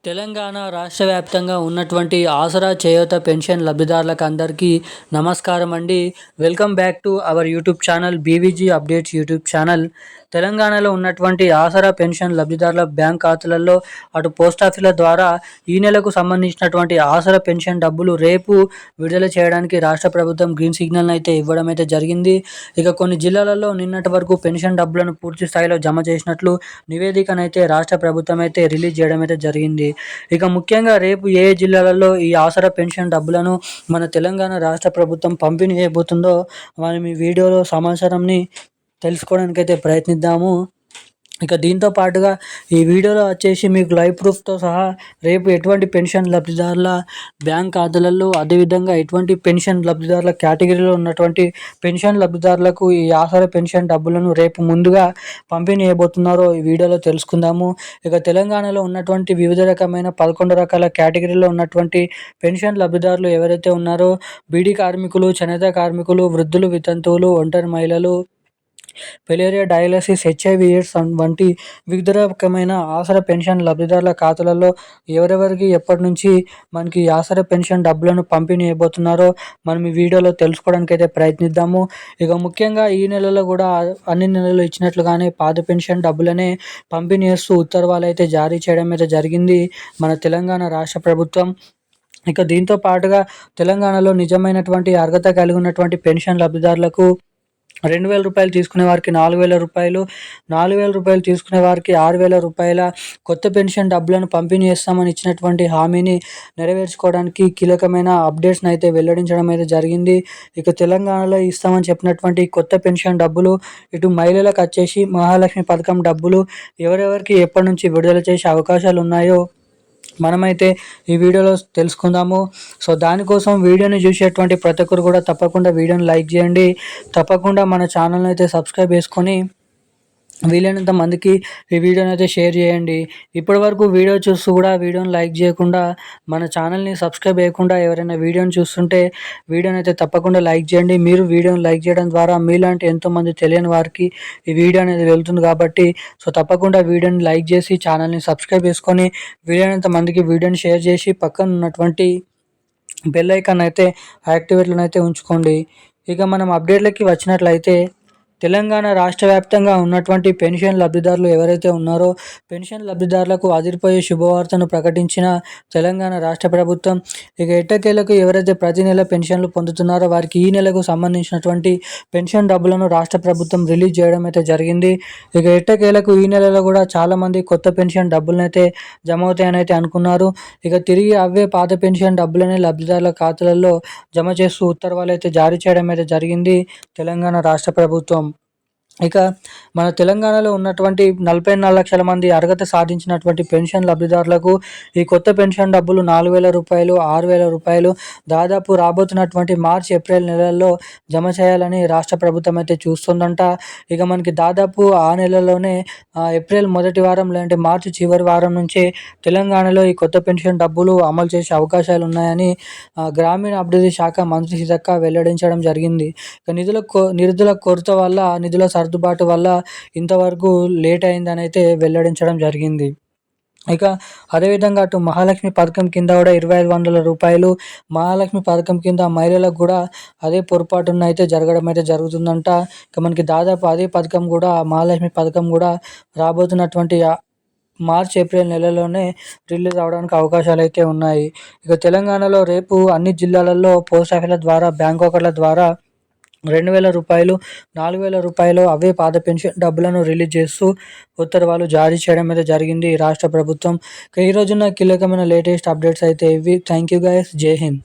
తెలంగాణ రాష్ట్ర వ్యాప్తంగా ఉన్నటువంటి ఆసరా చేయూత పెన్షన్ లబ్ధిదారులకు అందరికీ నమస్కారం అండి. Welcome back to our YouTube channel BVG updates YouTube channel. తెలంగాణలో ఉన్నటువంటి ఆసరా పెన్షన్ లబ్ధిదారుల బ్యాంక్ ఖాతాలలో అటు పోస్ట్ ఆఫీసుల ద్వారా ఈ నెలకు సంబంధించినటువంటి ఆసరా పెన్షన్ డబ్బులు రేపు విడుదల చేయడానికి రాష్ట్ర ప్రభుత్వం గ్రీన్ సిగ్నల్ అయితే ఇవ్వడం అయితే జరిగింది. ఇక కొన్ని జిల్లాలలో నిన్నటి వరకు పెన్షన్ డబ్బులను పూర్తి స్థాయిలో జమ చేసినట్లు నివేదికనైతే రాష్ట్ర ప్రభుత్వం అయితే రిలీజ్ చేయడం అయితే జరిగింది. ఇక ముఖ్యంగా రేపు ఏ జిల్లాలలో ఈ ఆసరా పెన్షన్ డబ్బులను మన తెలంగాణ రాష్ట్ర ప్రభుత్వం పంపిణీ చేయబోతుందో మనం ఈ వీడియోలో సమాచారంని తెలుసుకోవడానికైతే ప్రయత్నిద్దాము. ఇక దీంతో పాటుగా ఈ వీడియోలో వచ్చేసి మీకు లైవ్ ప్రూఫ్తో సహా రేపు ఎటువంటి పెన్షన్ లబ్ధిదారుల బ్యాంక్ ఖాతాలలో, అదేవిధంగా ఎటువంటి పెన్షన్ లబ్ధిదారుల కేటగిరీలో ఉన్నటువంటి పెన్షన్ లబ్ధిదారులకు ఈ ఆసరా పెన్షన్ డబ్బులను రేపు ముందుగా పంపిణీ చేయబోతున్నారో ఈ వీడియోలో తెలుసుకుందాము. ఇక తెలంగాణలో ఉన్నటువంటి వివిధ రకమైన 11 రకాల కేటగిరీలో ఉన్నటువంటి పెన్షన్ లబ్ధిదారులు ఎవరైతే ఉన్నారో బీడీ కార్మికులు, చేనేత కార్మికులు, వృద్ధులు, వితంతువులు, ఒంటరి మహిళలు, ఫిలేరియా, డయాలసిస్, హెచ్ఐవి ఎయిడ్స్ వంటి వివిధ రకమైన ఆసరా పెన్షన్ లబ్ధిదారుల ఖాతాలలో ఎవరెవరికి ఎప్పటి నుంచి మనకి ఆసరా పెన్షన్ డబ్బులను పంపిణీ చేయబోతున్నారో మనం ఈ వీడియోలో తెలుసుకోవడానికి అయితే ప్రయత్నిద్దాము. ఇక ముఖ్యంగా ఈ నెలలో కూడా అన్ని నెలలు ఇచ్చినట్లుగానే పాత పెన్షన్ డబ్బులనే పంపిణీ చేస్తూ ఉత్తర్వులు అయితే జారీ చేయడం అయితే జరిగింది మన తెలంగాణ రాష్ట్ర ప్రభుత్వం. ఇక దీంతో పాటుగా తెలంగాణలో నిజమైనటువంటి అర్హత కలిగి ఉన్నటువంటి పెన్షన్ లబ్ధిదారులకు 2,000 రూపాయలు తీసుకునే వారికి 4,000 రూపాయలు, 4,000 రూపాయలు తీసుకునే వారికి 6,000 రూపాయల కొత్త పెన్షన్ డబ్బులను పంపిణీ చేస్తామని ఇచ్చినటువంటి హామీని నెరవేర్చుకోవడానికి కీలకమైన అప్డేట్స్ని అయితే వెల్లడించడం అయితే జరిగింది. ఇక తెలంగాణలో ఇస్తామని చెప్పినటువంటి కొత్త పెన్షన్ డబ్బులు ఇటు మహిళలకు వచ్చేసి మహాలక్ష్మి పథకం డబ్బులు ఎవరెవరికి ఎప్పటి నుంచి విడుదల చేసే అవకాశాలు ఉన్నాయో మనమైతే ఈ వీడియోలో తెలుసుకుందాము. సో దానికోసం వీడియోని చూసేటువంటి ప్రతి ఒక్కరు కూడా తప్పకుండా వీడియోని లైక్ చేయండి. తప్పకుండా మన ఛానల్ని అయితే సబ్స్క్రైబ్ చేసుకొని వీలైనంత మందికి ఈ వీడియోని అయితే షేర్ చేయండి. ఇప్పటివరకు వీడియో చూస్తూ కూడా వీడియోని లైక్ చేయకుండా, మన ఛానల్ని సబ్స్క్రైబ్ చేయకుండా ఎవరైనా వీడియోని చూస్తుంటే వీడియోని అయితే తప్పకుండా లైక్ చేయండి. మీరు వీడియోని లైక్ చేయడం ద్వారా మీలాంటి ఎంతోమంది తెలియని వారికి ఈ వీడియో అనేది వెళ్తుంది కాబట్టి సో తప్పకుండా వీడియోని లైక్ చేసి ఛానల్ని సబ్స్క్రైబ్ చేసుకొని వీలైనంత మందికి వీడియోని షేర్ చేసి పక్కన ఉన్నటువంటి బెల్ ఐకాన్ అయితే యాక్టివేట్లను అయితే ఉంచుకోండి. ఇక మనం అప్డేట్లకి వచ్చినట్లయితే తెలంగాణ రాష్ట్ర వ్యాప్తంగా ఉన్నటువంటి పెన్షన్ లబ్ధిదారులు ఎవరైతే ఉన్నారో పెన్షన్ లబ్ధిదారులకు అదిరిపోయే శుభవార్తను ప్రకటించిన తెలంగాణ రాష్ట్ర ప్రభుత్వం. ఇక ఎట్టకేలకు ఎవరైతే ప్రతి నెల పెన్షన్లు పొందుతున్నారో వారికి ఈ నెలకు సంబంధించినటువంటి పెన్షన్ డబ్బులను రాష్ట్ర ప్రభుత్వం రిలీజ్ చేయడం అయితే జరిగింది. ఇక ఎట్టకేలకు ఈ నెలలో కూడా చాలామంది కొత్త పెన్షన్ డబ్బులను అయితే జమ అవుతాయని అయితే అనుకున్నారు. ఇక తిరిగి అవే పాత పెన్షన్ డబ్బులనే లబ్ధిదారుల ఖాతాలలో జమ చేస్తూ ఉత్తర్వులు అయితే జారీ చేయడం అయితే జరిగింది తెలంగాణ రాష్ట్ర ప్రభుత్వం. ఇక మన తెలంగాణలో ఉన్నటువంటి 44 లక్షల మంది అర్హత సాధించినటువంటి పెన్షన్ లబ్ధిదారులకు ఈ కొత్త పెన్షన్ డబ్బులు 4,000 రూపాయలు, 6,000 రూపాయలు దాదాపు రాబోతున్నటువంటి మార్చ్, ఏప్రిల్ నెలల్లో జమ చేయాలని రాష్ట్ర ప్రభుత్వం అయితే చూస్తుందంట. ఇక మనకి దాదాపు ఆ నెలలోనే ఏప్రిల్ మొదటి వారం లేదంటే మార్చి చివరి వారం నుంచే తెలంగాణలో ఈ కొత్త పెన్షన్ డబ్బులు అమలు చేసే అవకాశాలు ఉన్నాయని గ్రామీణ అభివృద్ధి శాఖ మంత్రి సీతక్క వెల్లడించడం జరిగింది. ఇక నిధుల కొరత వల్ల నిధుల సర్దుబాటు వల్ల ఇంతవరకు లేట్ అయిందని అయితే వెల్లడించడం జరిగింది. ఇక అదేవిధంగా అటు మహాలక్ష్మి పథకం కింద కూడా 2,500 రూపాయలు, మహాలక్ష్మి పథకం కింద మహిళలకు కూడా అదే పొరపాటున అయితే జరగడం అయితే జరుగుతుందంట. ఇక మనకి దాదాపు అదే పథకం కూడా మహాలక్ష్మి పథకం కూడా రాబోతున్నటువంటి మార్చ్, ఏప్రిల్ నెలలోనే రిలీజ్ అవడానికి అవకాశాలు అయితే ఉన్నాయి. ఇక తెలంగాణలో రేపు అన్ని జిల్లాలలో పోస్ట్ ఆఫీసుల ద్వారా, బ్యాంక్ అకౌంట్ల ద్వారా 2,000 రూపాయలు, 4,000 రూపాయలు అవే పాత పెన్షన్ డబ్బులను రిలీజ్ చేస్తూ ఉత్తర్వులు జారీ చేయడం అయితే జరిగింది రాష్ట్ర ప్రభుత్వం. ఈ రోజున కీలకమైన లేటెస్ట్ అప్డేట్స్ అయితే ఇవి. Thank you guys. జై హింద్.